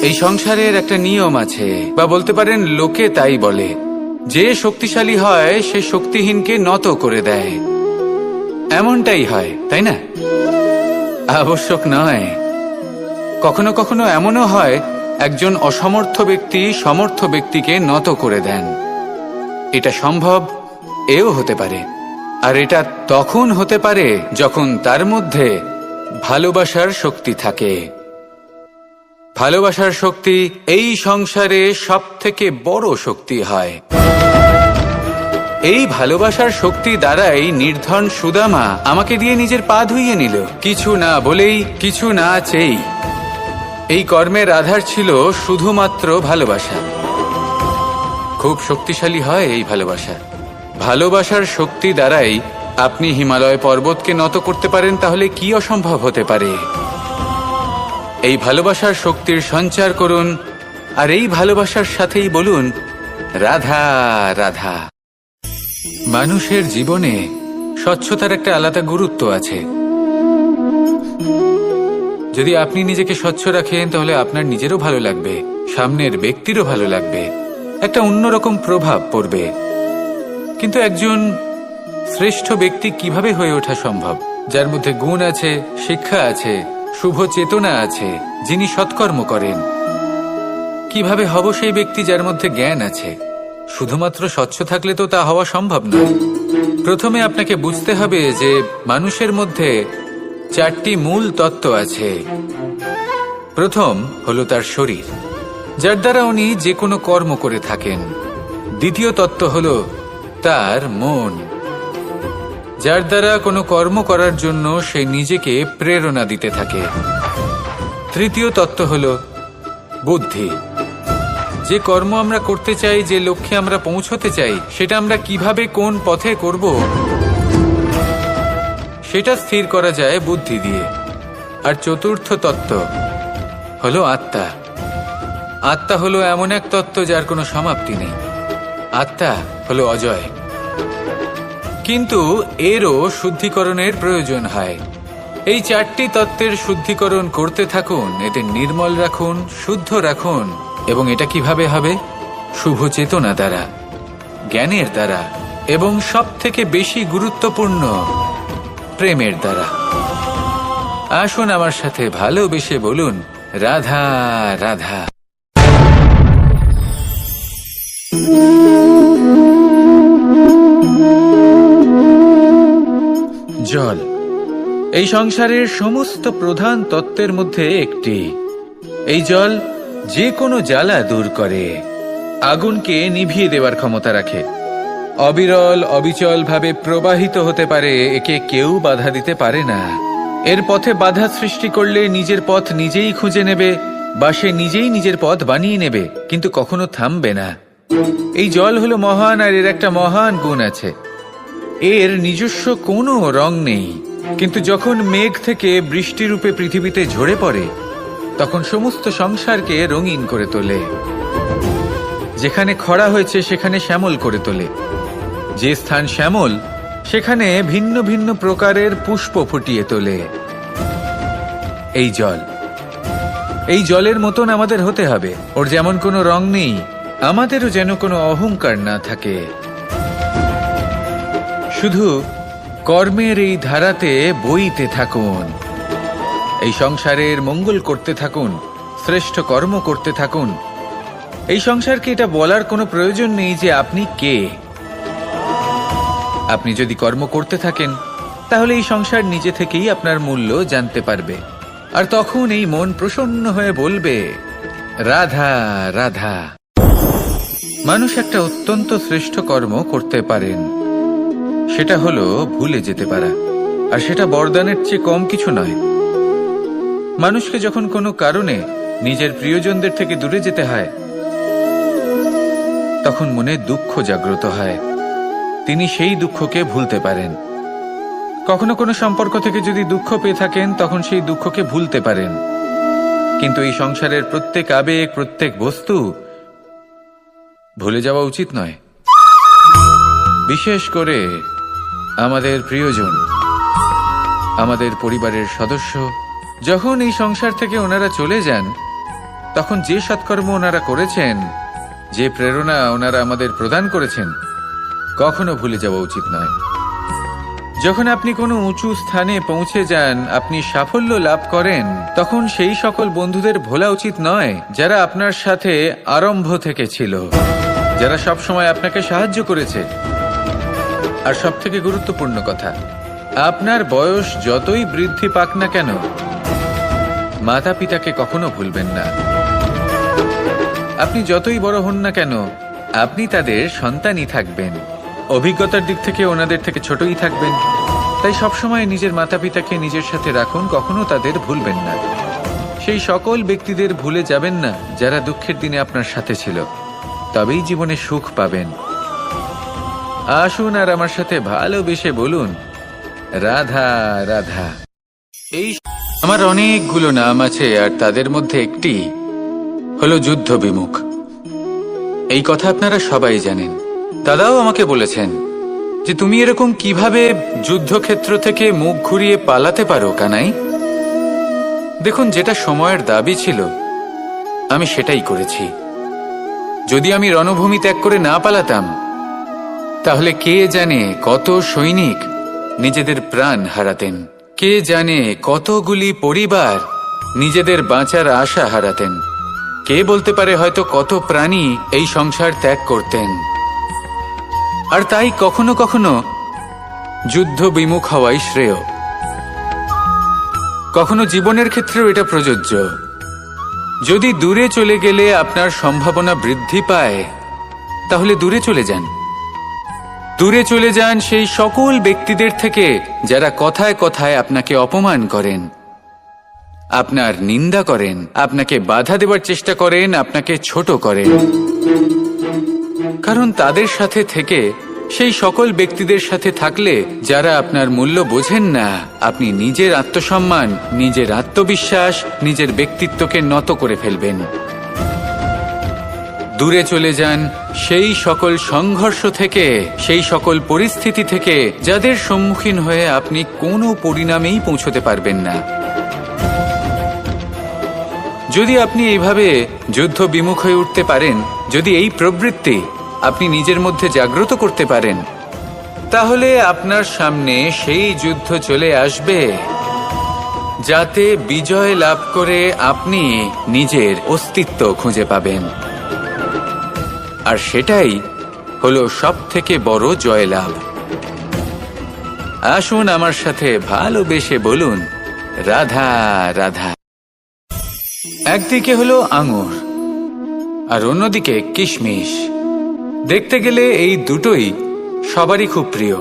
এই সংসারের একটা নিয়ম আছে, বা বলতে পারেন লোকে তাই বলে, যে শক্তিশালী হয় সে শক্তিহীনকে নত করে দেয়। এমনটাই হয়, তাই না? আবশ্যক নয়, কখনো কখনো এমনও হয় একজন অসমর্থ ব্যক্তি সমর্থ ব্যক্তিকে নত করে দেন। এটা সম্ভব, এও হতে পারে। আর এটা তখন হতে পারে যখন তার মধ্যে ভালোবাসার শক্তি থাকে। ভালোবাসার শক্তি এই সংসারে সবথেকে বড় শক্তি হয়। এই ভালোবাসার শক্তি দ্বারাই নির্ধন সুদামা আমাকে দিয়ে নিজের পা ধুইয়ে নিল, কিছু না বলেই, কিছু না চেয়েই। এই কর্মের আধার ছিল শুধুমাত্র ভালোবাসা। খুব শক্তিশালী হয় এই ভালোবাসা। ভালোবাসার শক্তি দ্বারাই আপনি হিমালয় পর্বতকে নত করতে পারেন, তাহলে কি অসম্ভব হতে পারে? এই ভালোবাসার শক্তির সঞ্চার করুন, আর এই ভালোবাসার সাথেই বলুন রাধা রাধা। মানুষের জীবনে স্বচ্ছতার একটা আলাদা গুরুত্ব আছে। যদি আপনি নিজেকে স্বচ্ছ রাখেন তাহলে আপনার নিজেরও ভালো লাগবে, সামনের ব্যক্তিরও ভালো লাগবে, একটা অন্যরকম প্রভাব পড়বে। কিন্তু একজন শ্রেষ্ঠ ব্যক্তি কিভাবে হয়ে ওঠা সম্ভব? যার মধ্যে গুণ আছে, শিক্ষা আছে, শুভ চেতনা আছে, যিনি সৎকর্ম করেন। কিভাবে হব সেই ব্যক্তি যার মধ্যে জ্ঞান আছে? শুধুমাত্র স্বচ্ছ থাকলে তো তা হওয়া সম্ভব নয়। প্রথমে আপনাকে বুঝতে হবে যে মানুষের মধ্যে 4টি মূল তত্ত্ব আছে। প্রথম হলো তার শরীর, যার দ্বারা উনি যে কোনো কর্ম করে থাকেন। দ্বিতীয় তত্ত্ব হলো তার মন, যার দ্বারা কোনো কর্ম করার জন্য সে নিজেকে প্রেরণা দিতে থাকে। তৃতীয় তত্ত্ব হলো বুদ্ধি, যে কর্ম আমরা করতে চাই, যে লক্ষ্যে আমরা পৌঁছতে চাই, সেটা আমরা কিভাবে কোন পথে করব সেটা স্থির করা যায় বুদ্ধি দিয়ে। আর চতুর্থ তত্ত্ব হলো আত্মা। আত্মা হলো এমন এক তত্ত্ব যার কোনো সমাপ্তি নেই। আত্মা হলো অজয়। কিন্তু এরও শুদ্ধিকরণের প্রয়োজন হয়। এই 4টি তত্ত্বের শুদ্ধিকরণ করতে থাকুন, এতে নির্মল রাখুন, শুদ্ধ রাখুন। এবং এটা কিভাবে হবে? শুভ চেতনা দ্বারা, জ্ঞানের দ্বারা, এবং সবথেকে বেশি গুরুত্বপূর্ণ প্রেমের দ্বারা। আসুন আমার সাথে ভালোবেসে বলুন রাধা রাধা। জল এই সংসারের সমস্ত প্রধান তত্ত্বের মধ্যে একটি। এই জল যে কোনো জ্বালা দূর করে, আগুনকে নিভিয়ে দেওয়ার ক্ষমতা রাখে, অবিরল অবিচল ভাবে প্রবাহিত হতে পারে, একে কেউ বাধা দিতে পারে না। এর পথে বাধা সৃষ্টি করলে নিজের পথ নিজেই খুঁজে নেবে, বা সে নিজেই নিজের পথ বানিয়ে নেবে, কিন্তু কখনো থামবে না। এই জল হলো মহান, আর এর একটা মহান গুণ আছে, এর নিজস্ব কোনো রং নেই। কিন্তু যখন মেঘ থেকে বৃষ্টিরূপে পৃথিবীতে ঝরে পড়ে, তখন সমস্ত সংসারকে রঙিন করে তোলে। যেখানে খরা হয়েছে সেখানে শ্যামল করে তোলে। যে স্থান শ্যামল সেখানে ভিন্ন ভিন্ন প্রকারের পুষ্প ফুটিয়ে তোলে। এই জল, এই জলের মতন আমাদের হতে হবে। ওর যেমন কোনো রং নেই, আমাদেরও যেন কোনো অহংকার না থাকে। শুধু কর্মের এই ধারাতে বইতে থাকুন, এই সংসারের মঙ্গল করতে থাকুন, শ্রেষ্ঠ কর্ম করতে থাকুন। এই সংসারকে এটা বলার কোনো প্রয়োজন নেই যে আপনি কে। আপনি যদি কর্ম করতে থাকেন তাহলে এই সংসার নিজে থেকেই আপনার মূল্য জানতে পারবে, আর তখন এই মন প্রসন্ন হয়ে বলবে রাধা রাধা। মানুষ একটা অত্যন্ত শ্রেষ্ঠ কর্ম করতে পারেন, সেটা হলো ভুলে যেতে পারা। আর সেটা বরদানের চেয়ে কম কিছু নয়। মানুষকে যখন কোনো কারণে নিজের প্রিয়জনদের থেকে দূরে যেতে হয়, তখন মনে দুঃখ জাগ্রত হয়, তিনি সেই দুঃখকে ভুলতে পারেন। কখনো কোনো সম্পর্ক থেকে যদি দুঃখ পেয়ে থাকেন, তখন সেই দুঃখকে ভুলতে পারেন। কিন্তু এই সংসারের প্রত্যেক আবেগ, প্রত্যেক বস্তু ভুলে যাওয়া উচিত নয়। বিশেষ করে আমাদের প্রিয়জন, আমাদের পরিবারের সদস্য, যখন এই সংসার থেকে ওনারা চলে যান, তখন যে সৎকর্ম ওনারা করেছেন, যে প্রেরণা ওনারা আমাদের প্রদান করেছেন, কখনো ভুলে যাওয়া উচিত নয়। যখন আপনি কোনো উঁচু স্থানে পৌঁছে যান, আপনি সাফল্য লাভ করেন, তখন সেই সকল বন্ধুদের ভোলা উচিত নয় যারা আপনার সাথে আরম্ভ থেকে ছিল, যারা সব সময় আপনাকে সাহায্য করেছে। আর সবথেকে গুরুত্বপূর্ণ কথা, আপনার বয়স যতই বৃদ্ধি পাক না কেন, মাতা পিতাকে কখনো ভুলবেন না। আপনি যতই বড় হন না কেন, আপনি তাদের সন্তানই থাকবেন। অভিজ্ঞতার দিক থেকে ওনাদের থেকে ছোটই থাকবেন। তাই সবসময় নিজের মাতা পিতাকে নিজের সাথে রাখুন, কখনো তাদের ভুলবেন না। সেই সকল ব্যক্তিদের ভুলে যাবেন না যারা দুঃখের দিনে আপনার সাথে ছিল, তবেই জীবনে সুখ পাবেন। আসুন আর আমার সাথে ভালোবেসে বলুন, রাধা রাধা। এই আমার অনেকগুলো নাম আছে, আর তাদের মধ্যে একটি হলো যুদ্ধ বিমুখ। এই কথা আপনারা সবাই জানেন। দাদাও আমাকে বলেছেন যে তুমি এরকম কিভাবে যুদ্ধক্ষেত্র থেকে মুখ ঘুরিয়ে পালাতে পারো কানাই। দেখুন, যেটা সময়ের দাবি ছিল আমি সেটাই করেছি। যদি আমি রণভূমি ত্যাগ করে না পালাতাম, তাহলে কে জানে কত সৈনিক নিজেদের প্রাণ হারাতেন, কে জানে কতগুলি পরিবার নিজেদের বাঁচার আশা হারাতেন, কে বলতে পারে হয়তো কত প্রাণী এই সংসার ত্যাগ করতেন। আর তাই কখনো কখনো যুদ্ধ বিমুখ হওয়াই শ্রেয়। কখনো জীবনের ক্ষেত্রেও এটা প্রযোজ্য। যদি দূরে চলে গেলে আপনার সম্ভাবনা বৃদ্ধি পায়, তাহলে দূরে চলে যান। দূরে চলে যান সেই সকল ব্যক্তিদের থেকে যারা কথায় কথায় আপনাকে অপমান করেন, আপনার নিন্দা করেন, আপনাকে বাধা দেবার চেষ্টা করেন, আপনাকে ছোট করেন। কারণ তাদের সাথে থেকে, সেই সকল ব্যক্তিদের সাথে থাকলে যারা আপনার মূল্য বোঝেন না, আপনি নিজের আত্মসম্মান, নিজের আত্মবিশ্বাস, নিজের ব্যক্তিত্বকে নত করে ফেলবেন। দূরে চলে যান সেই সকল সংঘর্ষ থেকে, সেই সকল পরিস্থিতি থেকে যাদের সম্মুখীন হয়ে আপনি কোনো পরিণামেই পৌঁছতে পারবেন না। যদি আপনি এইভাবে যুদ্ধ বিমুখ হয়ে উঠতে পারেন, যদি এই প্রবৃত্তি আপনি নিজের মধ্যে জাগ্রত করতে পারেন, তাহলে আপনার সামনে সেই যুদ্ধ চলে আসবে যাতে বিজয় লাভ করে আপনি নিজের অস্তিত্ব খুঁজে পাবেন। আর সেটাই হলো সবথেকে বড় জয়লাভ। আসুন আমার সাথে ভালোবেসে বলুন, রাধা রাধা। একদিকে হলো আঙুর আর অন্যদিকে কিশমিশ। দেখতে গেলে এই দুটোই সবারই খুব প্রিয়।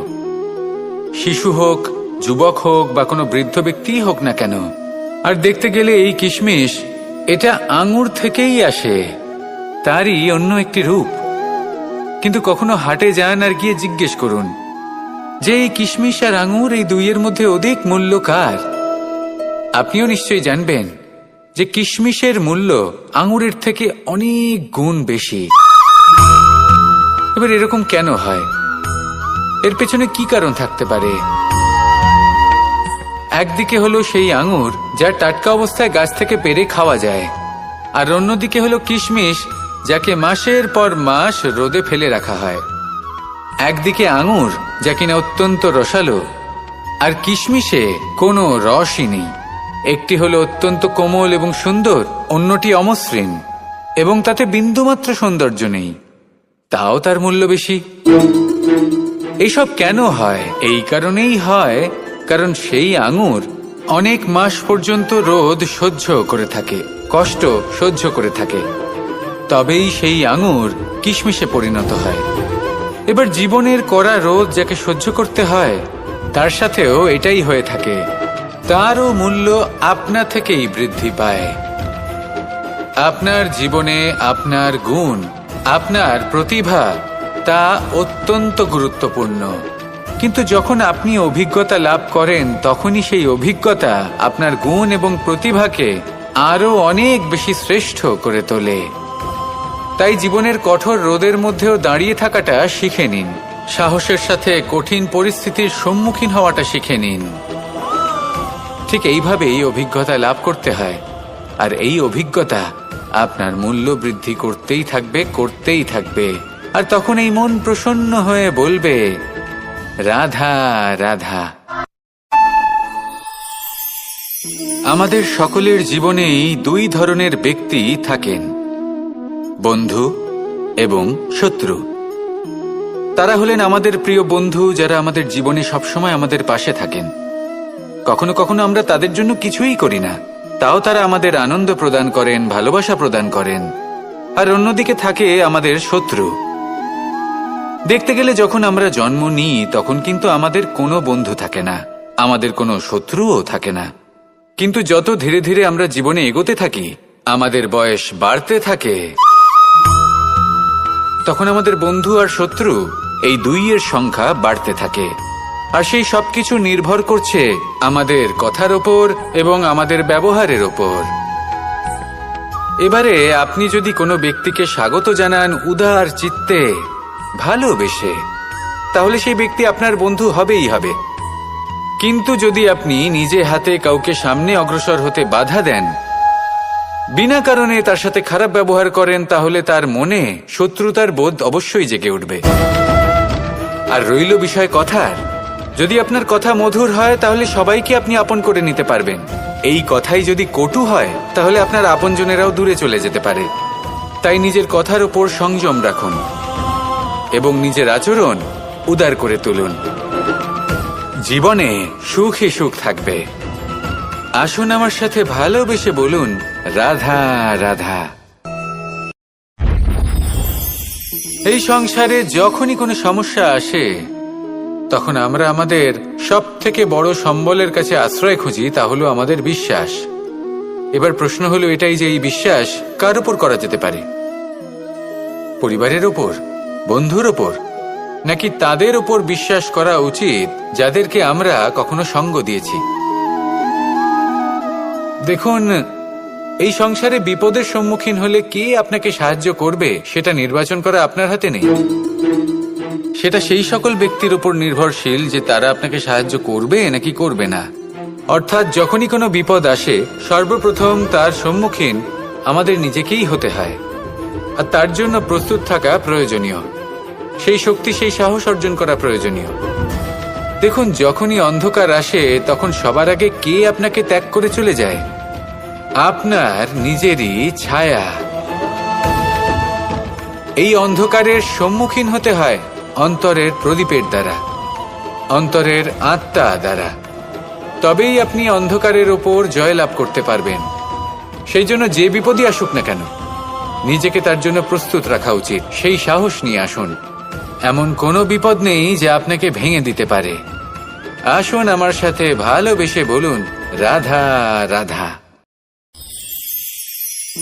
শিশু হোক, যুবক হোক বা কোনো বৃদ্ধ ব্যক্তিই হোক না কেন। আর দেখতে গেলে এই কিশমিশ, এটা আঙুর থেকেই আসে, তারই অন্য একটি রূপ। কিন্তু কখনো হাটে যান আর গিয়ে জিজ্ঞেস করুন যে এই কিশমিশ আর আঙুর, এই দুইয়ের মধ্যে অধিক মূল্য কার? আপনিও নিশ্চয়ই জানবেন যে কিশমিশের মূল্য আঙুরের থেকে অনেক গুণ বেশি। এবার এরকম কেন হয়? এর পেছনে কি কারণ থাকতে পারে? একদিকে হলো সেই আঙুর যা টাটকা অবস্থায় গাছ থেকে পেড়ে খাওয়া যায়, আর অন্যদিকে হলো কিশমিশ যাকে মাসের পর মাস রোদে ফেলে রাখা হয়। একদিকে আঙুর যা কিনা অত্যন্ত রসালো, আর কিশমিশে কোনো রসই নেই। একটি হলো অত্যন্ত কোমল এবং সুন্দর, অন্যটি অমসৃণ এবং তাতে বিন্দুমাত্র সৌন্দর্য নেই, তাও তার মূল্য বেশি। এইসব কেন হয়? এই কারণেই হয় কারণ সেই আঙুর অনেক মাস পর্যন্ত রোদ সহ্য করে থাকে, কষ্ট সহ্য করে থাকে, তবেই সেই আঙুর কিশমিশে পরিণত হয়। এবার জীবনের কড়া রোদ যাকে সহ্য করতে হয়, তার সাথেও এটাই হয়ে থাকে। তারও মূল্য আপনা থেকেই বৃদ্ধি পায়। আপনার জীবনে আপনার গুণ, আপনার প্রতিভা, তা অত্যন্ত গুরুত্বপূর্ণ। কিন্তু যখন আপনি অভিজ্ঞতা লাভ করেন, তখনই সেই অভিজ্ঞতা আপনার গুণ এবং প্রতিভাকে আরো অনেক বেশি শ্রেষ্ঠ করে তোলে। তাই জীবনের কঠোর রোদের মধ্যেও দাঁড়িয়ে থাকাটা শিখে নিন, সাহসের সাথে কঠিন পরিস্থিতির সম্মুখীন হওয়াটা শিখে নিন। ঠিক এইভাবেই অভিজ্ঞতা লাভ করতে হয়, আর এই অভিজ্ঞতা আপনার মূল্য বৃদ্ধি করতেই থাকবে, করতেই থাকবে। আর তখন এই মন প্রসন্ন হয়ে বলবে, রাধা রাধা। আমাদের সকলের জীবনেই দুই ধরনের ব্যক্তি থাকেন, বন্ধু এবং শত্রু। তারা হলেন আমাদের প্রিয় বন্ধু, যারা আমাদের জীবনে সবসময় আমাদের পাশে থাকেন। কখনো কখনো আমরা তাদের জন্য কিছুই করি না, তাও তারা আমাদের আনন্দ প্রদান করেন, ভালোবাসা প্রদান করেন। আর অন্যদিকে থাকে আমাদের শত্রু। দেখতে গেলে যখন আমরা জন্ম নিই তখন কিন্তু আমাদের কোনো বন্ধু থাকে না, আমাদের কোনো শত্রুও থাকে না। কিন্তু যত ধীরে ধীরে আমরা জীবনে এগোতে থাকি, আমাদের বয়স বাড়তে থাকে, তখন আমাদের বন্ধু আর শত্রু এই দুইয়ের সংখ্যা বাড়তে থাকে। আর সেই সবকিছু নির্ভর করছে আমাদের কথার ওপর এবং আমাদের ব্যবহারের ওপর। এবারে আপনি যদি কোনো ব্যক্তিকে স্বাগত জানান উদার চিত্তে, ভালোবেসে, তাহলে সেই ব্যক্তি আপনার বন্ধু হবেই হবে। কিন্তু যদি আপনি নিজে হাতে কাউকে সামনে অগ্রসর হতে বাধা দেন, বিনা কারণে তার সাথে খারাপ ব্যবহার করেন, তাহলে তার মনে শত্রুতার বোধ অবশ্যই জেগে উঠবে। আর রইল বিষয় কথার, যদি আপনার কথা মধুর হয় তাহলে সবাইকে আপনি আপন করে নিতে পারবেন। এই কথাই যদি কটু হয় তাহলে আপনার আপনজনেরাও দূরে চলে যেতে পারে। তাই নিজের কথার উপর সংযম রাখুন এবং নিজের আচরণ উদার করে তুলুন। জীবনে সুখে সুখ থাকবে। আসুন আমার সাথে ভালোবেসে বলুন, রাধা রাধা। এই সংসারে যখনই কোনো সমস্যা আসে তখন আমরা আমাদের সব থেকে বড় সম্বলের কাছে আশ্রয় খুঁজি, তা হলো আমাদের বিশ্বাস। এবার প্রশ্ন হলো এটাই যে এই বিশ্বাস কার উপর করা যেতে পারে? পরিবারের উপর, বন্ধুর উপর, নাকি তাদের উপর বিশ্বাস করা উচিত যাদেরকে আমরা কখনো সঙ্গ দিয়েছি? দেখুন, এই সংসারে বিপদের সম্মুখীন হলে কে আপনাকে সাহায্য করবে সেটা নির্বাচন করা আপনার হাতে নেই। সেটা সেই সকল ব্যক্তির উপর নির্ভরশীল যে তারা আপনাকে সাহায্য করবে নাকি করবে না। অর্থাৎ যখনই কোনো বিপদ আসে সর্বপ্রথম তার সম্মুখীন আমাদের নিজেকেই হতে হয়। আর তার জন্য প্রস্তুত থাকা প্রয়োজনীয়, সেই শক্তি, সেই সাহস অর্জন করা প্রয়োজনীয়। দেখুন, যখনই অন্ধকার আসে তখন সবার আগে কে আপনাকে ত্যাগ করে চলে যায়? আপনার নিজেরই ছায়া। এই অন্ধকারের সম্মুখীন হতে হয় অন্তরের প্রদীপের দ্বারা, অন্তরের আত্মা দ্বারা। তবেই আপনি অন্ধকারের ওপর জয়লাভ করতে পারবেন। সেই জন্য যে বিপদই আসুক না কেন নিজেকে তার জন্য প্রস্তুত রাখা উচিত। সেই সাহস নিয়ে আসুন। এমন কোনো বিপদ নেই যা আপনাকে ভেঙে দিতে পারে। আসুন আমার সাথে ভালোবেসে বলুন, রাধা রাধা।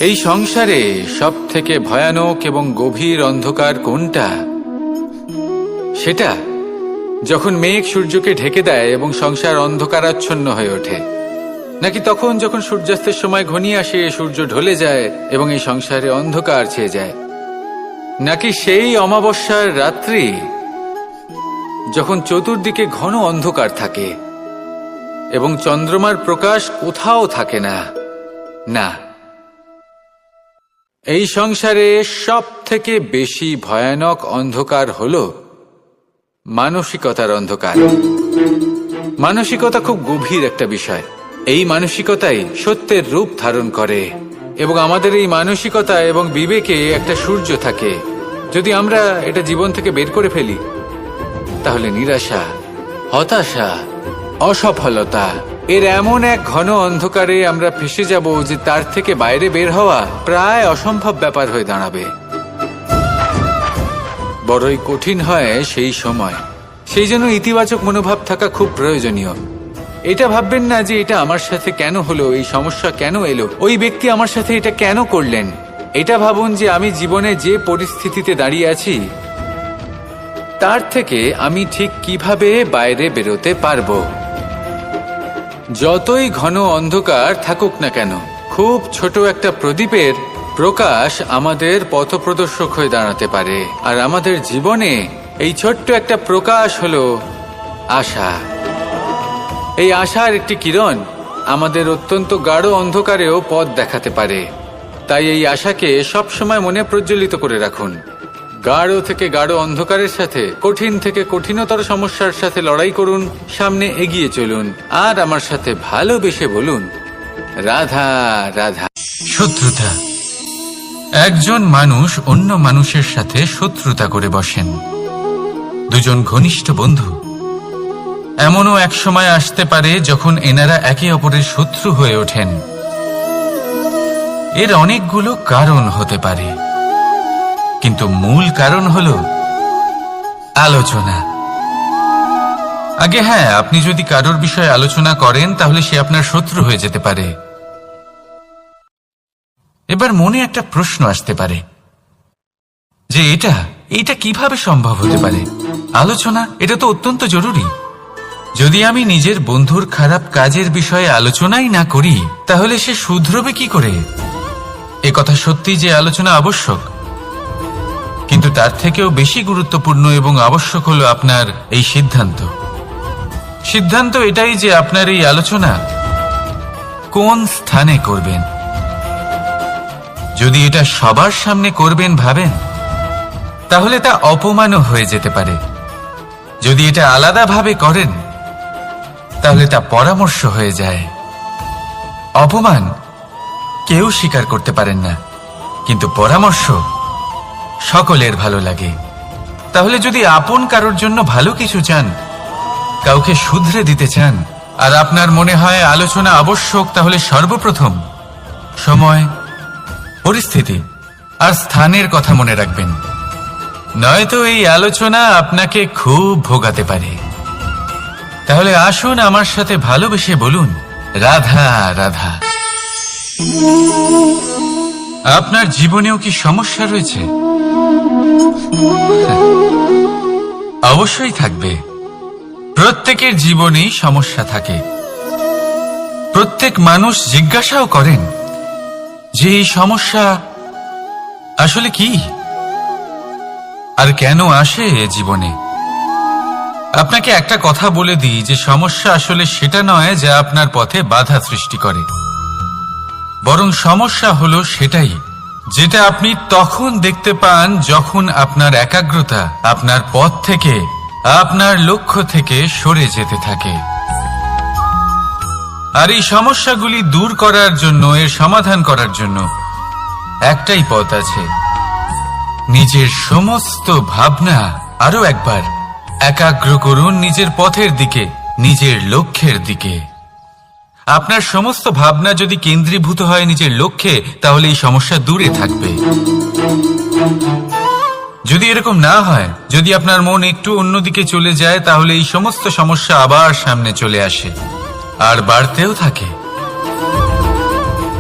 এই সংসারে সব থেকে ভয়ানক এবং গভীর অন্ধকার কোনটা? সেটা যখন মেঘ সূর্যকে ঢেকে দেয় এবং সংসার অন্ধকারাচ্ছন্ন হয়ে ওঠে, নাকি তখন যখন সূর্যাস্তের সময় ঘনিয়ে আসে, সূর্য ঢলে যায় এবং এই সংসারে অন্ধকার ছেয়ে যায়, নাকি সেই অমাবস্যার রাত্রি যখন চতুর্দিকে ঘন অন্ধকার থাকে এবং চন্দ্রমার প্রকাশ কোথাও থাকে না? না, এই সংসারে সব থেকে বেশি ভয়ানক অন্ধকার হলো মানসিকতার অন্ধকার। মানসিকতা খুব গভীর একটা বিষয়। এই মানসিকতাই সত্যের রূপ ধারণ করে এবং আমাদের এই মানসিকতা এবং বিবেকে একটা সূর্য থাকে। যদি আমরা এটা জীবন থেকে বের করে ফেলি তাহলে নিরাশা, হতাশা, অসফলতা এর এমন এক ঘন অন্ধকারে আমরা ফেসে যাব যে তার থেকে বাইরে বের হওয়া প্রায় অসম্ভব ব্যাপার হয়ে দাঁড়াবে। বড়ই কঠিন হয় সেই সময়। সেই জন্য ইতিবাচক মনোভাব থাকা খুব প্রয়োজনীয়। এটা ভাববেন না যে এটা আমার সাথে কেন হলো, এই সমস্যা কেন এলো, ওই ব্যক্তি আমার সাথে এটা কেন করলেন। এটা ভাবুন যে আমি জীবনে যে পরিস্থিতিতে দাঁড়িয়ে আছি তার থেকে আমি ঠিক কিভাবে বাইরে বেরোতে পারবো। যতই ঘন অন্ধকার থাকুক না কেন, খুব ছোট একটা প্রদীপের প্রকাশ আমাদের পথপ্রদর্শক হয়ে দাঁড়াতে পারে। আর আমাদের জীবনে এই ছোট্ট একটা প্রকাশ হলো আশা। এই আশার একটি কিরণ আমাদের অত্যন্ত গাঢ় অন্ধকারেও পথ দেখাতে পারে। তাই এই আশাকে সবসময় মনে প্রজ্বলিত করে রাখুন। গাঢ় থেকে গাঢ় অন্ধকারের সাথে, কঠিন থেকে কঠিনতর সমস্যার সাথে লড়াই করুন, সামনে এগিয়ে চলুন, আর আমার সাথে ভালোবেসে বলুন, রাধা রাধা। শত্রুতা। একজন মানুষ অন্য মানুষের সাথে শত্রুতা করে বসেন। দুজন ঘনিষ্ঠ বন্ধু, এমনও এক সময় আসতে পারে যখন এনারা একে অপরের শত্রু হয়ে ওঠেন। এর অনেকগুলো কারণ হতে পারে, কিন্তু মূল কারণ হলো আলোচনা। আগে হ্যাঁ, আপনি যদি কারোর বিষয়ে আলোচনা করেন তাহলে সে আপনার শত্রু হয়ে যেতে পারে। এবার মনে একটা প্রশ্ন আসতে পারে যে এটা কিভাবে সম্ভব হতে পারে? আলোচনা, এটা তো অত্যন্ত জরুরি। যদি আমি নিজের বন্ধুর খারাপ কাজের বিষয়ে আলোচনাই না করি তাহলে সে শুধরবে কি করে? এ কথা সত্যি যে আলোচনা আবশ্যক, কিন্তু তার থেকেও বেশি গুরুত্বপূর্ণ এবং আবশ্যক হলো আপনার এই সিদ্ধান্ত। সিদ্ধান্ত এটাই যে আপনার এই আলোচনা কোন স্থানে করবেন। যদি এটা সবার সামনে করবেন ভাবেন, তাহলে তা অপমানও হয়ে যেতে পারে। যদি এটা আলাদাভাবে করেন তাহলে তা পরামর্শ হয়ে যায়। অপমান কেউ স্বীকার করতে পারেন না, কিন্তু পরামর্শ সকলের ভালো লাগে। তাহলে যদি আপন কারোর জন্য ভালো কিছু চান, কাউকে শুধরে দিতে চান, আর আপনার মনে হয় আলোচনা আবশ্যক, তাহলে সর্বপ্রথম সময়, পরিস্থিতি আর স্থানের কথা মনে রাখবেন। নয়তো এই আলোচনা আপনাকে খুব ভোগাতে পারে। তাহলে আসুন আমার সাথে ভালোবেসে বলুন, রাধা রাধা। আপনার জীবনেও কি সমস্যা রয়েছে? অবশ্যই থাকবে। প্রত্যেকের জীবনেই সমস্যা থাকে। প্রত্যেক মানুষ জিজ্ঞাসাও করেন যে এই সমস্যা আসলে কি আর কেন আসে জীবনে। আপনাকে একটা কথা বলে দিই যে সমস্যা আসলে সেটা নয় যা আপনার পথে বাধা সৃষ্টি করে, বরং সমস্যা হলো সেটাই যেটা আপনি তখন দেখতে পান যখন আপনার একাগ্রতা আপনার পথ থেকে, আপনার লক্ষ্য থেকে সরে যেতে থাকে। আর এই সমস্যাগুলি দূর করার জন্য, এর সমাধান করার জন্য একটাই পথ আছে, নিজের সমস্ত ভাবনা আরো একবার একাগ্র করুন নিজের পথের দিকে, নিজের লক্ষ্যের দিকে। আপনার সমস্ত ভাবনা যদি কেন্দ্রীভূত হয় নিজের লক্ষ্যে, তাহলে এই সমস্যা দূরে থাকবে। যদি এরকম না হয়, যদি আপনার মন একটু অন্যদিকে চলে যায়, তাহলে এই সমস্ত সমস্যা আবার সামনে চলে আসে আর বাড়তেও থাকে।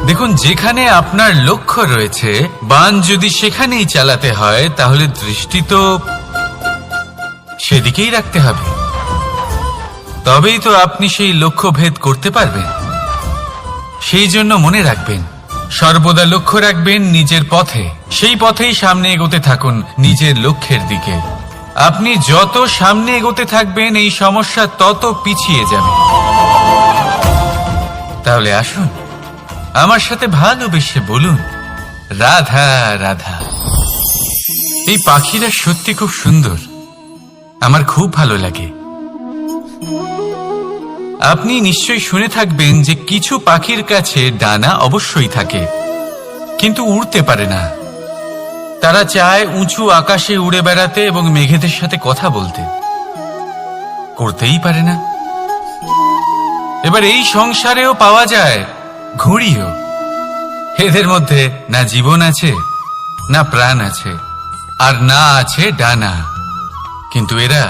দেখুন, যেখানে আপনার লক্ষ্য রয়েছে, বাণ যদি সেখানেই চালাতে হয়, তাহলে দৃষ্টি তো সেদিকেই রাখতে হবে। তবেই তো আপনি সেই লক্ষ্য ভেদ করতে পারবেন। সেই জন্য মনে রাখবেন, সর্বদা লক্ষ্য রাখবেন নিজের পথে, সেই পথেই সামনে এগোতে থাকুন নিজের লক্ষ্যের দিকে। আপনি যত সামনে এগোতে থাকবেন এই সমস্যা তত পিছিয়ে যাবে। তাহলে আসুন আমার সাথে ভালোবেসে বলুন, রাধা রাধা। এই পাখিরা সত্যি খুব সুন্দর, আমার খুব ভালো লাগে। আপনি নিশ্চয়ই শুনে থাকবেন যে কিছু পাখির কাছে ডানা অবশ্যই থাকে, কিন্তু উড়তে পারে না। তারা চায় উঁচু আকাশে উড়ে বেড়াতে এবং মেঘেদের সাথে কথা বলতে, করতেই পারে না। এবার এই সংসারেও পাওয়া যায় ঘুড়িও। এদের মধ্যে না জীবন আছে, না প্রাণ আছে, আর না আছে ডানা, কিন্তু এরা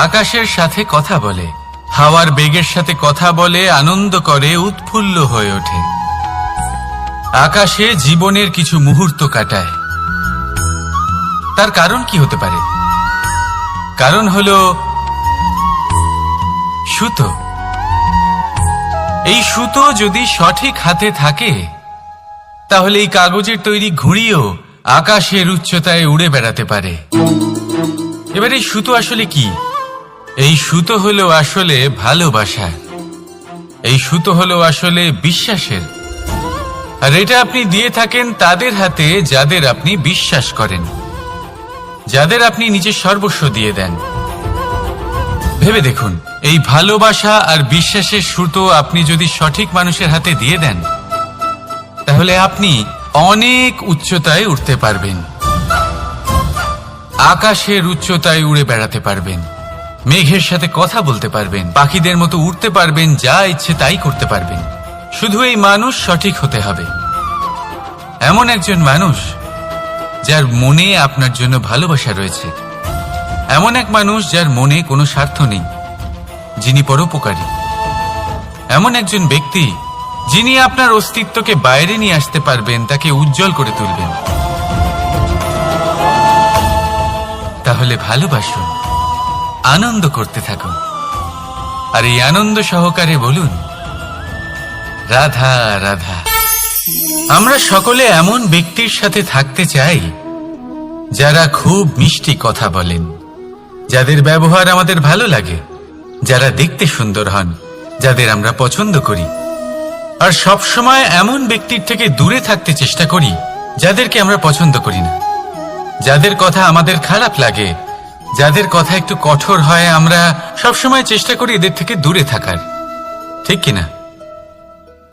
আকাশের সাথে কথা বলে, হাওয়ার বেগের সাথে কথা বলে, আনন্দ করে, উৎফুল্ল হয়ে ওঠে। আকাশে জীবনের কিছু মুহূর্ত কাটায়। তার কারণ কি হতে পারে? কারণ হলো সুতো। এই সুতো যদি সঠিক হাতে থাকে, তাহলে এই কাগজের তৈরি ঘুড়িও আকাশের উচ্চতায় উড়ে বেড়াতে পারে। এবার এই সুতো আসলে কি? এই সুতো হলো আসলে ভালোবাসা। এই সুতো হলো আসলে বিশ্বাসের। আর এটা আপনি দিয়ে থাকেন তাদের হাতে যাদের আপনি বিশ্বাস করেন, যাদের আপনি নিজের সর্বস্ব দিয়ে দেন। ভেবে দেখুন, এই ভালোবাসা আর বিশ্বাসের সুতো আপনি যদি সঠিক মানুষের হাতে দিয়ে দেন, তাহলে আপনি অনেক উচ্চতায় উঠতে পারবেন, আকাশের উচ্চতায় উড়ে বেড়াতে পারবেন, মেঘের সাথে কথা বলতে পারবেন, পাখিদের মতো উড়তে পারবেন, যা ইচ্ছে তাই করতে পারবেন। শুধু এই মানুষ সঠিক হতে হবে, এমন একজন মানুষ যার মনে আপনার জন্য ভালোবাসা রয়েছে, এমন এক মানুষ যার মনে কোনো স্বার্থ নেই, যিনি পরোপকারী, এমন একজন ব্যক্তি যিনি আপনার অস্তিত্বকে বাইরে নিয়ে আসতে পারবেন, তাকে উজ্জ্বল করে তুলবেন। তাহলে ভালোবাসুন, আনন্দ করতে থাকুন, আর এই আনন্দ সহকারে বলুন, রাধা রাধা। আমরা সকলে এমন ব্যক্তির সাথে থাকতে চাই যারা খুব মিষ্টি কথা বলেন, যাদের ব্যবহার আমাদের ভালো লাগে, যারা দেখতে সুন্দর হন, যাদের আমরা পছন্দ করি। আর সবসময় এমন ব্যক্তির থেকে দূরে থাকতে চেষ্টা করি যাদেরকে আমরা পছন্দ করি না, যাদের কথা আমাদের খারাপ লাগে, যাদের কথা একটু কঠোর হয়। আমরা সবসময় চেষ্টা করি এদের থেকে দূরে থাকার, ঠিক কিনা?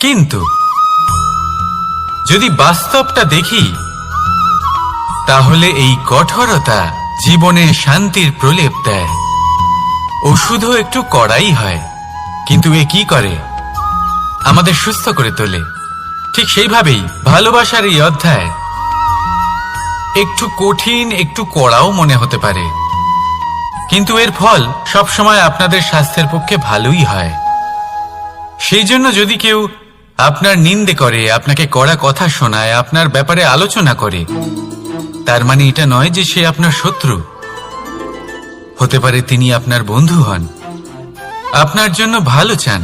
কিন্তু যদি বাস্তবটা দেখি, তাহলে এই কঠোরতা জীবনে শান্তির প্রলেপ দেয়। ওষুধও একটু কড়াই হয়, কিন্তু এ কি করে? আমাদের সুস্থ করে তোলে। ঠিক সেইভাবেই ভালোবাসার এই অধ্যায় একটু কঠিন, একটু কড়াও মনে হতে পারে, কিন্তু এর ফল সবসময় আপনাদের স্বাস্থ্যের পক্ষে ভালোই হয়। সেই জন্য যদি কেউ আপনার নিন্দে করে, আপনাকে কড়া কথা শোনায়, আপনার ব্যাপারে আলোচনা করে, তার মানে এটা নয় যে সে আপনার শত্রু। হতে পারে তিনি আপনার বন্ধু হন, আপনার জন্য ভালো চান,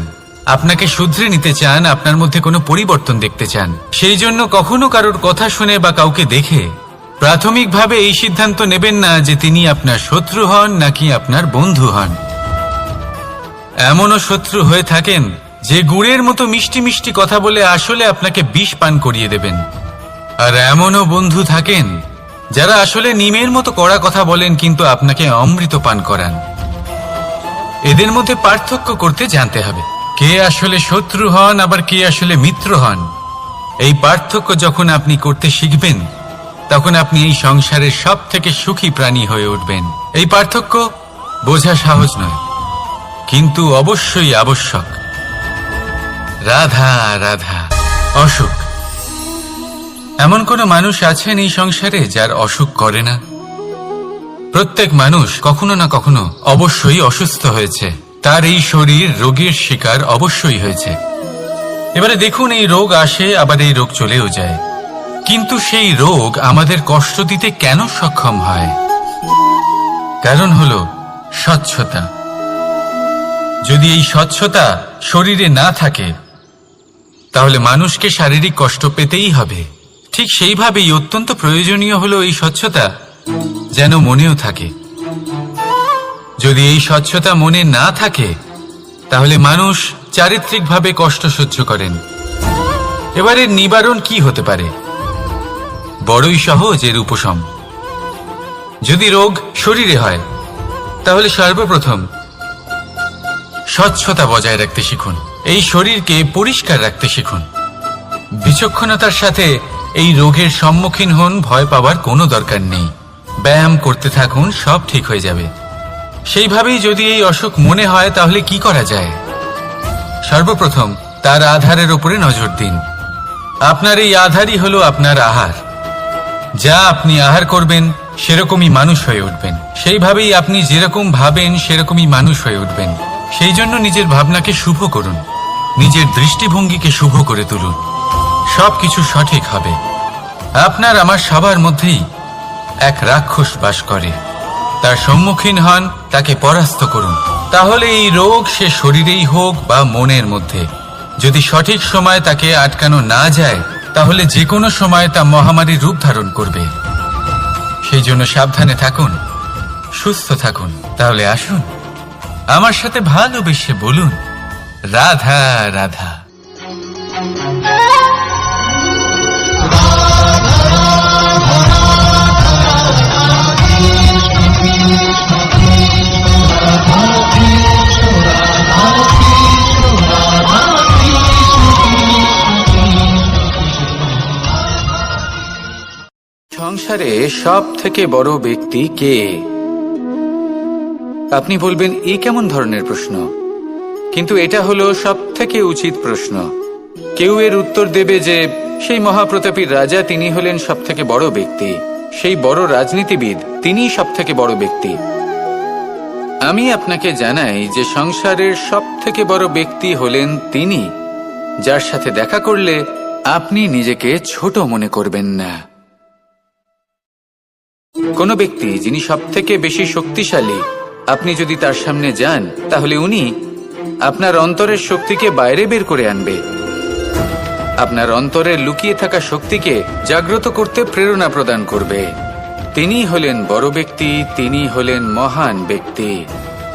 আপনাকে শুধরে নিতে চান, আপনার মধ্যে কোনো পরিবর্তন দেখতে চান। সেই জন্য কখনো কারোর কথা শুনে বা কাউকে দেখে প্রাথমিকভাবে এই সিদ্ধান্ত নেবেন না যে তিনি আপনার শত্রু হন নাকি আপনার বন্ধু হন। এমনও শত্রু হয়ে থাকেন যে গুড়ের মতো মিষ্টি মিষ্টি কথা বলে আসলে আপনাকে বিষ পান করিয়ে দেবেন। আর এমনও বন্ধু থাকেন যারা আসলে নিমের মতো কড়া কথা বলেন, কিন্তু আপনাকে অমৃত পান করান। এদের মধ্যে পার্থক্য করতে জানতে হবে, কে আসলে শত্রু হন আবার কে আসলে মিত্র হন। এই পার্থক্য যখন আপনি করতে শিখবেন, তখন আপনি এই সংসারের সব থেকে সুখী প্রাণী হয়ে উঠবেন। এই পার্থক্য বোঝা সহজ নয়, কিন্তু অবশ্যই আবশ্যক। রাধা রাধা। অসুখ। এমন কোন মানুষ আছেন এই সংসারে যার অসুখ করে না? প্রত্যেক মানুষ কখনো না কখনো অবশ্যই অসুস্থ হয়েছে, তার এই শরীর রোগের শিকার অবশ্যই হয়েছে। এবারে দেখুন, এই রোগ আসে আবার এই রোগ চলেও যায়, কিন্তু সেই রোগ আমাদের কষ্ট দিতে কেন সক্ষম হয়? কারণ হলো স্বচ্ছতা। যদি এই স্বচ্ছতা শরীরে না থাকে, তাহলে মানুষকে শারীরিক কষ্ট পেতেই হবে। ঠিক সেইভাবেই অত্যন্ত প্রয়োজনীয় হলো এই স্বচ্ছতা যেন মনেও থাকে। যদি এই স্বচ্ছতা মনে না থাকে, তাহলে মানুষ চারিত্রিকভাবে কষ্ট সহ্য করেন। এবারে নিবারণ কি হতে পারে? বড়ই সহজ এর উপশম। যদি রোগ শরীরে হয়, তাহলে সর্বপ্রথম স্বচ্ছতা বজায় রাখতে শিখুন, এই শরীরকে পরিষ্কার রাখতে শিখুন। বিচক্ষণতার সাথে এই রোগের সম্মুখীন হন, ভয় পাওয়ার কোনো দরকার নেই। ব্যায়াম করতে থাকুন, সব ঠিক হয়ে যাবে। সেইভাবেই যদি এই অসুখ মনে হয়, তাহলে কি করা যায়? সর্বপ্রথম তার আধারের উপরে নজর দিন। আপনার এই আধারই হলো আপনার আহার। যা আপনি আহার করবেন, সেরকমই মানুষ হয়ে উঠবেন। সেইভাবেই আপনি যেরকম ভাবেন, সেরকমই মানুষ হয়ে উঠবেন। সেই জন্য নিজের ভাবনাকে শুভ করুন, নিজের দৃষ্টিভঙ্গিকে শুভ করে তুলুন, সবকিছু সঠিক হবে। আপনার আমার সবার মধ্যেই এক রাক্ষস বাস করে, তার সম্মুখীন হন, তাকে পরাস্ত করুন। তাহলে এই রোগ সে শরীরেই হোক বা মনের মধ্যে, যদি সঠিক সময় তাকে আটকানো না যায়, তাহলে যে কোনো সময় তা মহামারীর রূপ ধারণ করবে। সেই জন্য সাবধানে থাকুন, সুস্থ থাকুন। তাহলে আসুন, আমার সাথে ভালোবেসে বলুন, রাধা রাধা। সংসারে সব থেকে বড় ব্যক্তি কে? আপনি বলবেন এ কেমন ধরনের প্রশ্ন, কিন্তু এটা হলো সব থেকে উচিত প্রশ্ন। কেউ এর উত্তর দেবে যে সেই মহাপ্রতাপী রাজা, তিনি হলেন সব থেকে বড় ব্যক্তি, সেই বড় রাজনীতিবিদ, তিনিই সব থেকে বড় ব্যক্তি। আমি আপনাকে জানাই যে সংসারের সব থেকে বড় ব্যক্তি হলেন তিনি, যার সাথে দেখা করলে আপনি নিজেকে ছোট মনে করবেন না। কোনো ব্যক্তি যিনি সব থেকে বেশি শক্তিশালী, আপনি যদি তার সামনে যান তাহলে উনি আপনার অন্তরের শক্তিকে বাইরে বের করে আনবে, আপনার অন্তরের লুকিয়ে থাকা শক্তিকে জাগ্রত করতে প্রেরণা প্রদান করবে। তিনি হলেন বড় ব্যক্তি, তিনি হলেন মহান ব্যক্তি।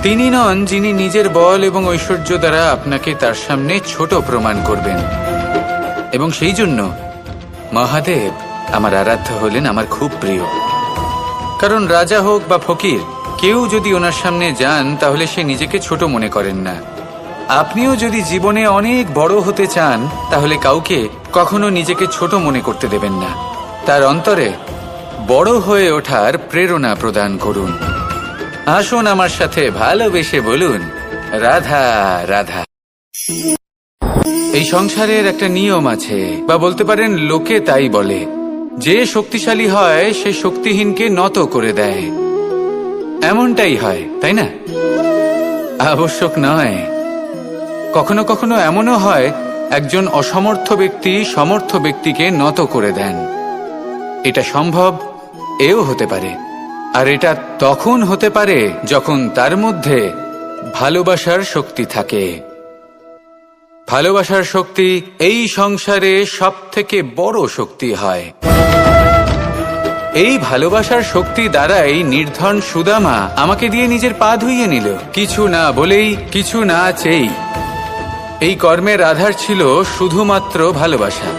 তিনি নন যিনি নিজের বল এবং ঐশ্বর্য দ্বারা আপনাকে তার সামনে ছোট প্রমাণ করবেন। এবং সেই জন্য মহাদেব আমার আরাধ্য হলেন আমার খুব প্রিয়। কারণ রাজা হোক বা ফকির, কেউ যদি ওনার সামনে যান তাহলে সে নিজেকে ছোট মনে করেন না। আপনিও যদি জীবনে অনেক বড় হতে চান তাহলে কাউকে কখনো নিজেকে ছোট মনে করতে দেবেন না। তার অন্তরে বড় হয়ে ওঠার প্রেরণা প্রদান করুন। আসুন আমার সাথে ভালোবেসে বলুন, রাধা রাধা। এই সংসারের একটা নিয়ম আছে, বা বলতে পারেন লোকে তাই বলে, যে শক্তিশালী হয় সে শক্তিহীনকে নত করে দেয়। এমনটাই হয়, তাই না? আবশ্যক নয়। কখনো কখনো এমনও হয় একজন অসমর্থ ব্যক্তি সমর্থ ব্যক্তিকে নত করে দেন। এটা সম্ভব, এও হতে পারে। আর এটা তখন হতে পারে যখন তার মধ্যে ভালোবাসার শক্তি থাকে। ভালোবাসার শক্তি এই সংসারে সব থেকে বড় শক্তি হয়। এই ভালোবাসার শক্তি দ্বারাই নির্ধন সুদামা আমাকে দিয়ে নিজের পা ধুইয়ে নিল, কিছু না বলেই, কিছু না চেয়েই। এই কর্মের আধার ছিল শুধুমাত্র ভালোবাসা।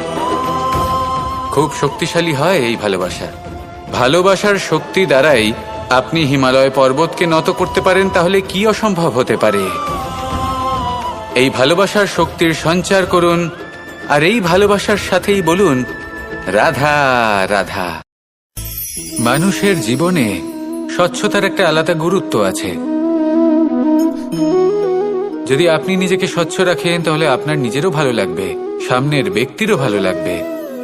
খুব শক্তিশালী হয় এই ভালোবাসা। ভালোবাসার শক্তি দ্বারাই আপনি হিমালয় পর্বতকে নত করতে পারেন, তাহলে কি অসম্ভব হতে পারে? এই ভালোবাসার শক্তির সঞ্চার করুন, আর এই ভালোবাসার সাথেই বলুন, রাধা রাধা। মানুষের জীবনে স্বচ্ছতার একটা আলাদা গুরুত্ব আছে। যদি আপনি নিজেকে স্বচ্ছ রাখেন তাহলে আপনার নিজেরও ভালো লাগবে, সামনের ব্যক্তিরও ভালো লাগবে,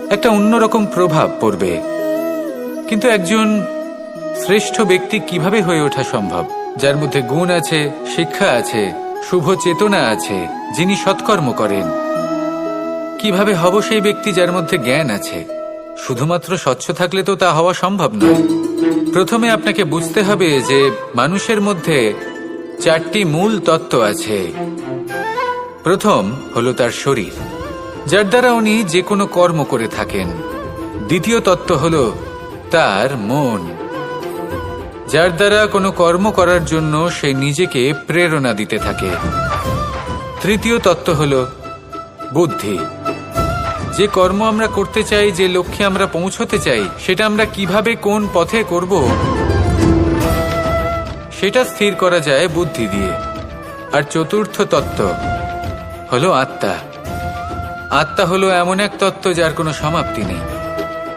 একটা অন্যরকম প্রভাব পড়বে। কিন্তু একজন শ্রেষ্ঠ ব্যক্তি কিভাবে হয়ে ওঠা সম্ভব? যার মধ্যে গুণ আছে, শিক্ষা আছে, শুভ চেতনা আছে, যিনি সৎকর্ম করেন। কিভাবে হব সেই ব্যক্তি যার মধ্যে জ্ঞান আছে? শুধুমাত্র স্বচ্ছ থাকলে তো তা হওয়া সম্ভব নয়। প্রথমে আপনাকে বুঝতে হবে যে মানুষের মধ্যে চারটি মূল তত্ত্ব আছে। প্রথম হলো তার শরীর, যার দ্বারা উনি যে কোনো কর্ম করে থাকেন। দ্বিতীয় তত্ত্ব হলো তার মন, যার দ্বারা কোনো কর্ম করার জন্য সে নিজেকে প্রেরণা দিতে থাকে। তৃতীয় তত্ত্ব হলো বুদ্ধি, যে কর্ম আমরা করতে চাই, যে লক্ষ্যে আমরা পৌঁছতে চাই, সেটা আমরা কিভাবে কোন পথে করব সেটা স্থির করা যায় বুদ্ধি দিয়ে। আর চতুর্থ তত্ত্ব হলো আত্মা। আত্মা হলো এমন এক তত্ত্ব যার কোনো সমাপ্তি নেই।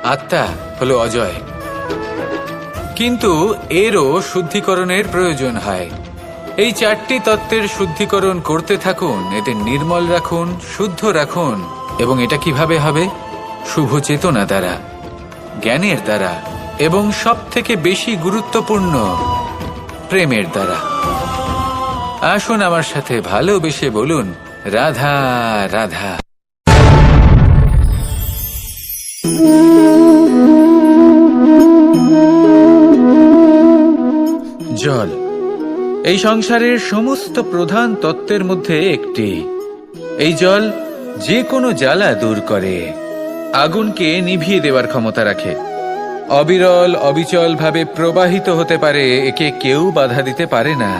আত্মা হলো অজয়। কিন্তু এরও শুদ্ধিকরণের প্রয়োজন হয়। এই চারটি তত্ত্বের শুদ্ধিকরণ করতে থাকুন, এদের নির্মল রাখুন, শুদ্ধ রাখুন। এবং এটা কিভাবে হবে? শুভ চেতনা দ্বারা, জ্ঞানের দ্বারা, এবং সব থেকে বেশি গুরুত্বপূর্ণ প্রেমের দ্বারা। আসুন আমার সাথে ভালোবেসে বলুন, রাধা রাধা। জল এই সংসারের সমস্ত প্রধান তত্ত্বের মধ্যে একটি। এই জল যে কোনো জ্বালা দূর করে, আগুনকে নিভিয়ে দেওয়ার ক্ষমতা রাখে, অবিরল অবিচল ভাবে প্রবাহিত হতে পারে, একে কেউ বাধা দিতে পারে না।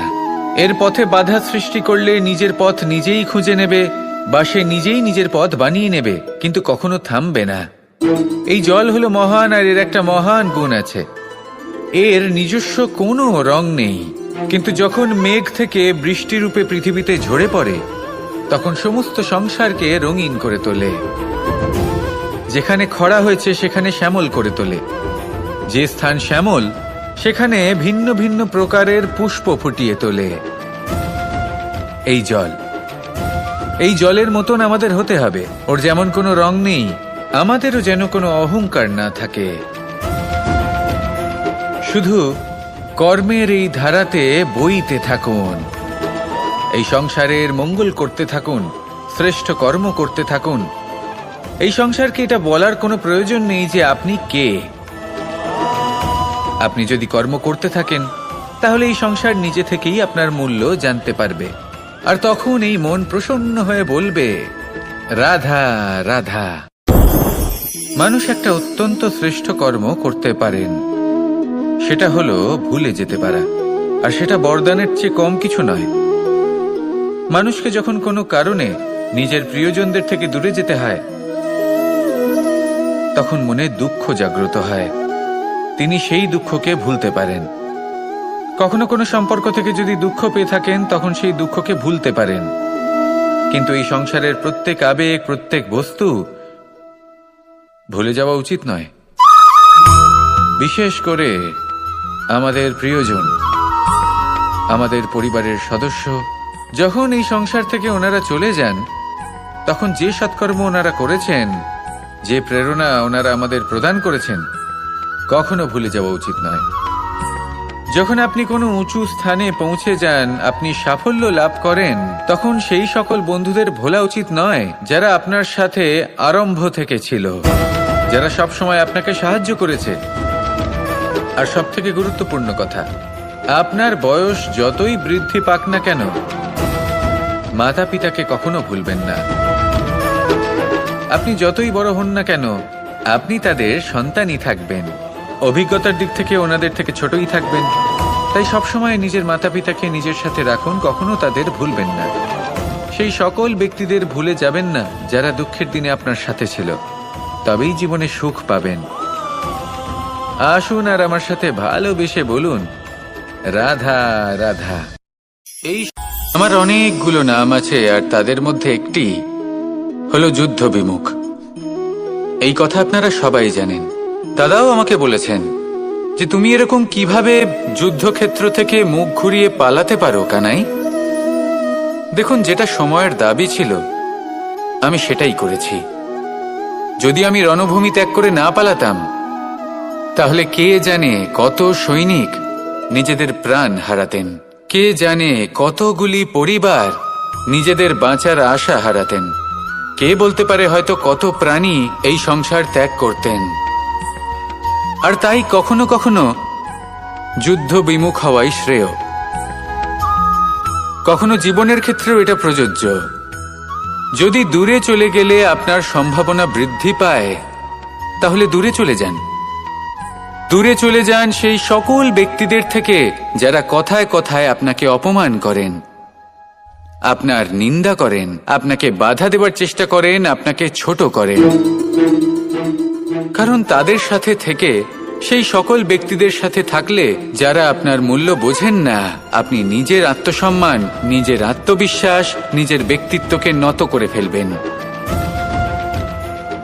এর পথে বাধা সৃষ্টি করলে নিজের পথ নিজেই খুঁজে নেবে, বা সে নিজেই নিজের পথ বানিয়ে নেবে, কিন্তু কখনো থামবে না। এই জল হলো মহান, আর এর একটা মহান গুণ আছে। এর নিজস্ব কোনো রং নেই, কিন্তু যখন মেঘ থেকে বৃষ্টিরূপে পৃথিবীতে ঝরে পড়ে তখন সমস্ত সংসারকে রঙিন করে তোলে। যেখানে খরা হয়েছে সেখানে শ্যামল করে তোলে, যে স্থান শ্যামল সেখানে ভিন্ন ভিন্ন প্রকারের পুষ্প ফুটিয়ে তোলে। এই জলের মতন আমাদের হতে হবে। ওর যেমন কোনো রং নেই, আমাদেরও যেন কোনো অহংকার না থাকে। শুধু কর্মের এই ধারাতে বইতে থাকুন, এই সংসারের মঙ্গল করতে থাকুন, শ্রেষ্ঠ কর্ম করতে থাকুন। এই সংসারকে এটা বলার কোনো প্রয়োজন নেই যে আপনি কে। আপনি যদি কর্ম করতে থাকেন তাহলে এই সংসার নিজে থেকেই আপনার মূল্য জানতে পারবে, আর তখন এই মন প্রসন্ন হয়ে বলবে, রাধা রাধা। মানুষ একটা অত্যন্ত শ্রেষ্ঠ কর্ম করতে পারেন, সেটা হলো ভুলে যেতে পারা, আর সেটা বরদানের চেয়ে কম কিছু নয়। মানুষকে যখন কোনো কারণে নিজের প্রিয়জনদের থেকে দূরে যেতে হয় তখন মনে দুঃখ জাগ্রত হয়, তিনি সেই দুঃখকে ভুলতে পারেন। কখনো কোনো সম্পর্ক থেকে যদি দুঃখ পেয়ে থাকেন তখন সেই দুঃখকে ভুলতে পারেন, কিন্তু এই সংসারের প্রত্যেক আবেগ, প্রত্যেক বস্তু ভুলে যাওয়া উচিত নয়। বিশেষ করে আমাদের প্রিয়জন, আমাদের পরিবারের সদস্য, যখন এই সংসার থেকে ওনারা চলে যান তখন যে সৎকর্ম ওনারা করেছেন, যে প্রেরণা ওনারা আমাদের প্রদান করেছেন, কখনো ভুলে যাওয়া উচিত নয়। যখন আপনি কোনো উঁচু স্থানে পৌঁছে যান, আপনি সাফল্য লাভ করেন, তখন সেই সকল বন্ধুদের ভোলা উচিত নয় যারা আপনার সাথে আরম্ভ থেকে ছিল, যারা সব সময় আপনাকে সাহায্য করেছে। আর সবথেকে গুরুত্বপূর্ণ কথা, আপনার বয়স যতই বৃদ্ধি পাক না কেন, মাতা পিতাকে কখনো ভুলবেন না। আপনি যতই বড় হন না কেন, আপনি তাদের সন্তানই থাকবেন, অভিজ্ঞতার দিক থেকে ওনাদের থেকে ছোটই থাকবেন। তাই সবসময় নিজের মাতা পিতাকে নিজের সাথে রাখুন, কখনো তাদের ভুলবেন না। সেই সকল ব্যক্তিদের ভুলে যাবেন না যারা দুঃখের দিনে আপনার সাথে ছিল, তবেই জীবনে সুখ পাবেন। আসুন আর আমার সাথে ভালোবেসে বলুন, রাধা রাধা। আমার অনেকগুলো নাম আছে, আর তাদের মধ্যে একটি হলো যুদ্ধ বিমুখ। এই কথা আপনারা সবাই জানেন। দাদাও আমাকে বলেছেন যে তুমি এরকম কিভাবে যুদ্ধক্ষেত্র থেকে মুখ ঘুরিয়ে পালাতে পারো কানাই। দেখুন, যেটা সময়ের দাবি ছিল আমি সেটাই করেছি। যদি আমি রণভূমি ত্যাগ করে না পালাতাম তাহলে কে জানে কত সৈনিক নিজেদের প্রাণ হারাতেন, কে জানে কতগুলি পরিবার নিজেদের বাঁচার আশা হারাতেন, কে বলতে পারে হয়তো কত প্রাণী এই সংসার ত্যাগ করতেন। আর তাই কখনো কখনো যুদ্ধ বিমুখ হওয়াই শ্রেয়। কখনো জীবনের ক্ষেত্রেও এটা প্রযোজ্য। যদি দূরে চলে গেলে আপনার সম্ভাবনা বৃদ্ধি পায় তাহলে দূরে চলে যান। দূরে চলে যান সেই সকল ব্যক্তিদের থেকে যারা কথায় কথায় আপনাকে অপমান করেন, আপনার নিন্দা করেন, আপনাকে বাধা দেবার চেষ্টা করেন, আপনাকে ছোট করেন। কারণ তাদের সাথে থেকে, সেই সকল ব্যক্তিদের সাথে থাকলে যারা আপনার মূল্য বোঝেন না, আপনি নিজের আত্মসম্মান, নিজের আত্মবিশ্বাস, নিজের ব্যক্তিত্বকে নত করে ফেলবেন।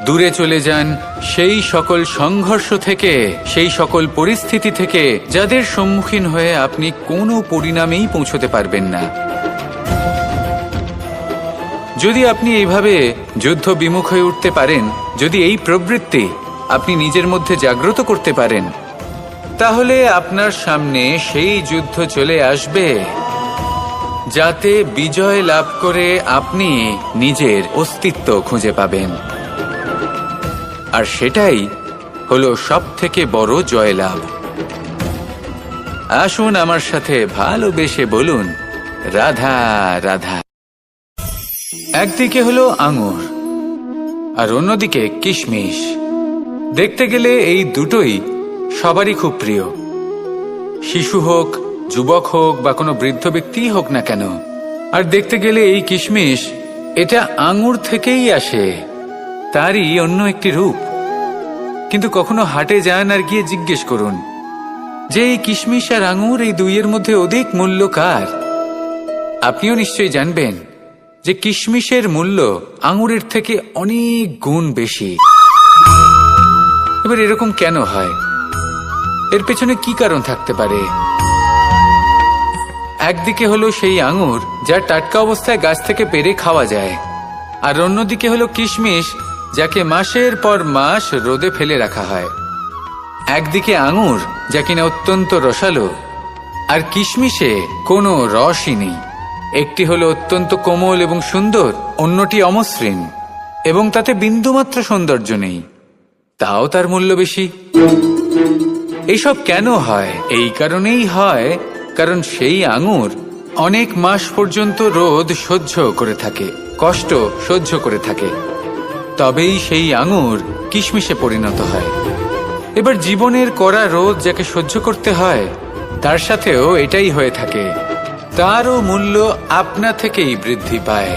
দূরে চলে যান সেই সকল সংঘর্ষ থেকে, সেই সকল পরিস্থিতি থেকে যাদের সম্মুখীন হয়ে আপনি কোনো পরিণামেই পৌঁছতে পারবেন না। যদি আপনি এইভাবে যুদ্ধ বিমুখ হয়ে উঠতে পারেন, যদি এই প্রবৃত্তি আপনি নিজের মধ্যে জাগ্রত করতে পারেন, তাহলে আপনার সামনে সেই যুদ্ধ চলে আসবে যাতে বিজয় লাভ করে আপনি নিজের অস্তিত্ব খুঁজে পাবেন। আর সেটাই হলো সবথেকে বড় জয়লাভ। আসুন আমার সাথে ভালোবেসে বলুন, রাধা রাধা। একদিকে হলো আঙুর আর অন্যদিকে কিশমিশ। দেখতে গেলে এই দুটোই সবারই খুব প্রিয়, শিশু হোক, যুবক হোক বা কোনো বৃদ্ধ ব্যক্তি হোক না কেন। আর দেখতে গেলে এই কিশমিশ, এটা আঙুর থেকেই আসে, তারই অন্য একটি রূপ। কিন্তু কখনো হাটে যান আর গিয়ে জিজ্ঞেস করুন যে এই কিশমিশ আর আঙুর এই দুইয়ের মধ্যে অধিক মূল্য কার? আপনিও নিশ্চয়ই জানবেন যে কিশমিশের মূল্য আঙুরের থেকে অনেক গুণ বেশি। এবার এরকম কেন হয়? এর পেছনে কি কারণ থাকতে পারে? একদিকে হলো সেই আঙুর যা টাটকা অবস্থায় গাছ থেকে পেড়ে খাওয়া যায়, আর অন্যদিকে হলো কিশমিশ যাকে মাসের পর মাস রোদে ফেলে রাখা হয়। একদিকে আঙুর যা কিনা অত্যন্ত রসালো, আর কিশমিশে কোনো রসই নেই। একটি হলো অত্যন্ত কোমল এবং সুন্দর, অন্যটি অমসৃণ এবং তাতে বিন্দুমাত্র সৌন্দর্য নেই, তাও তার মূল্য বেশি। এইসব কেন হয়? এই কারণেই হয় কারণ সেই আঙুর অনেক মাস পর্যন্ত রোদ সহ্য করে থাকে, কষ্ট সহ্য করে থাকে, তবেই সেই আঙুর কিশমিশে পরিণত হয়। এবার জীবনের কড়া রোদ যাকে সহ্য করতে হয়, তার সাথেও এটাই হয়ে থাকে। তারও মূল্য আপনা থেকেই বৃদ্ধি পায়।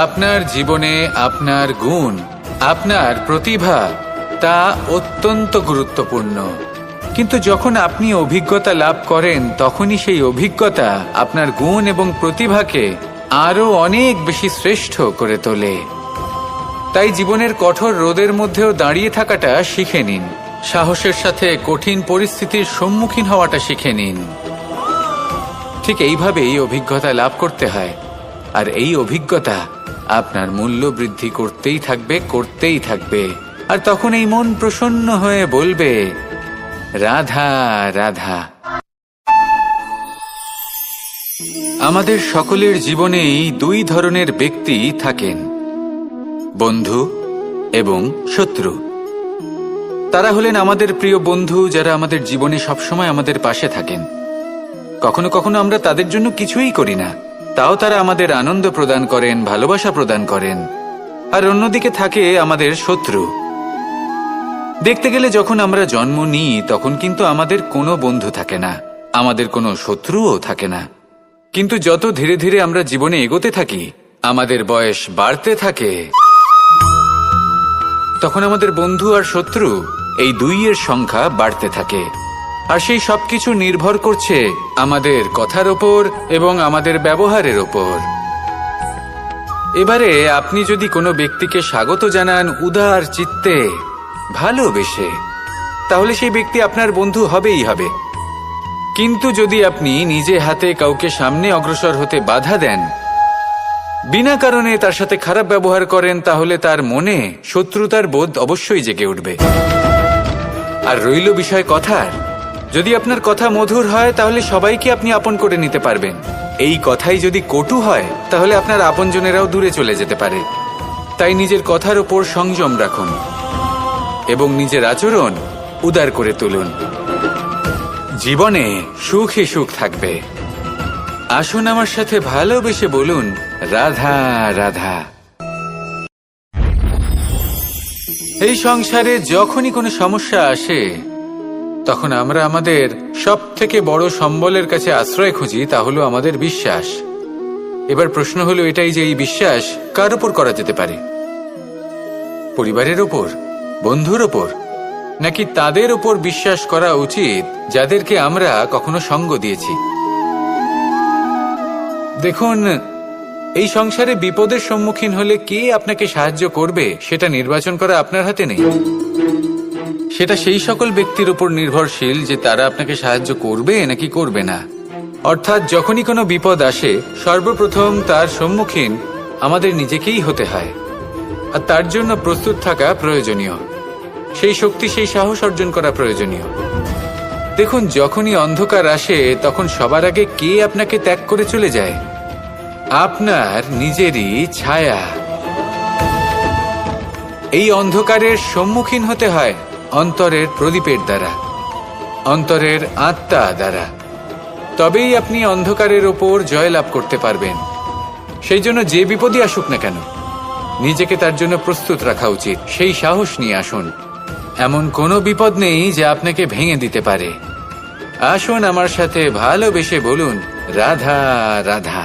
আপনার জীবনে আপনার গুণ, আপনার প্রতিভা, তা অত্যন্ত গুরুত্বপূর্ণ। কিন্তু যখন আপনি অভিজ্ঞতা লাভ করেন, তখনই সেই অভিজ্ঞতা আপনার গুণ এবং প্রতিভাকে আরো অনেক বেশি শ্রেষ্ঠ করে তোলে। তাই জীবনের কঠোর রোদের মধ্যেও দাঁড়িয়ে থাকাটা শিখে নিন, সাহসের সাথে কঠিন পরিস্থিতির সম্মুখীন হওয়াটা শিখে নিন। ঠিক এইভাবেই অভিজ্ঞতা লাভ করতে হয়, আর এই অভিজ্ঞতা আপনার মূল্য বৃদ্ধি করতেই থাকবে, করতেই থাকবে। আর তখন এই মন প্রসন্ন হয়ে বলবে, রাধা রাধা। আমাদের সকলের জীবনেই দুই ধরনের ব্যক্তি থাকেন, বন্ধু এবং শত্রু। তারা হলেন আমাদের প্রিয় বন্ধু, যারা আমাদের জীবনে সবসময় আমাদের পাশে থাকেন। কখনো কখনো আমরা তাদের জন্য কিছুই করি না, তাও তারা আমাদের আনন্দ প্রদান করেন, ভালোবাসা প্রদান করেন। আর অন্যদিকে থাকে আমাদের শত্রু। দেখতে গেলে যখন আমরা জন্ম নিই, তখন কিন্তু আমাদের কোনো বন্ধু থাকে না, আমাদের কোনো শত্রুও থাকে না। কিন্তু যত ধীরে ধীরে আমরা জীবনে এগোতে থাকি, আমাদের বয়স বাড়তে থাকে, তখন আমাদের বন্ধু আর শত্রু এই দুইয়ের সংখ্যা বাড়তে থাকে। আর সেই সবকিছু নির্ভর করছে আমাদের কথার ওপর এবং আমাদের ব্যবহারের ওপর। এবারে আপনি যদি কোনো ব্যক্তিকে স্বাগত জানান উদার চিত্তে, ভালোবেসে, তাহলে সেই ব্যক্তি আপনার বন্ধু হবেই হবে। কিন্তু যদি আপনি নিজে হাতে কাউকে সামনে অগ্রসর হতে বাধা দেন, বিনা কারণে তার সাথে খারাপ ব্যবহার করেন, তাহলে তার মনে শত্রুতার বোধ অবশ্যই জেগে উঠবে। আর রইল বিষয় কথার, যদি আপনার কথা মধুর হয়, তাহলে সবাইকে আপনি আপন করে নিতে পারবেন। এই কথাই যদি কটু হয়, তাহলে আপনার আপনজনেরাও দূরে চলে যেতে পারে। তাই নিজের কথার ওপর সংযম রাখুন এবং নিজের আচরণ উদার করে তুলুন। জীবনে সুখে সুখ থাকবে। আসুন আমার সাথে ভালোবেসে বলুন, রাধা রাধা। এই সংসারে যখনই কোনো সমস্যা আসে, তখন আমরা আমাদের সব থেকে বড় সম্বলের কাছে আশ্রয় খুঁজি, তা হলো আমাদের বিশ্বাস। এবার প্রশ্ন হলো এটাই যে এই বিশ্বাস কার উপর করা যেতে পারে? পরিবারের ওপর, বন্ধুর ওপর, নাকি তাদের ওপর বিশ্বাস করা উচিত যাদেরকে আমরা কখনো সঙ্গ দিয়েছি? দেখুন, এই সংসারে বিপদের সম্মুখীন হলে কে আপনাকে সাহায্য করবে সেটা নির্বাচন করা আপনার হাতে নেই। সেটা সেই সকল ব্যক্তির উপর নির্ভরশীল যে তারা আপনাকে সাহায্য করবে নাকি করবে না। অর্থাৎ যখনই কোনো বিপদ আসে, সর্বপ্রথম তার সম্মুখীন আমাদের নিজেকেই হতে হয়, আর তার জন্য প্রস্তুত থাকা প্রয়োজনীয়। সেই শক্তি, সেই সাহস অর্জন করা প্রয়োজনীয়। দেখুন, যখনই অন্ধকার আসে, তখন সবার আগে কে আপনাকে ত্যাগ করে চলে যায়? আপনার নিজেরই ছায়া। এই অন্ধকারের সম্মুখীন হতে হয় অন্তরের প্রদীপের দ্বারা, অন্তরের আত্মা দ্বারা। তবেই আপনি অন্ধকারের ওপর জয়লাভ করতে পারবেন। সেই জন্য যে বিপদই আসুক না কেন, নিজেকে তার জন্য প্রস্তুত রাখা উচিত। সেই সাহস নিয়ে আসুন। এমন কোনো বিপদ নেই যা আপনাকে ভেঙে দিতে পারে। আসুন আমার সাথে ভালোবেসে বলুন, রাধা রাধা।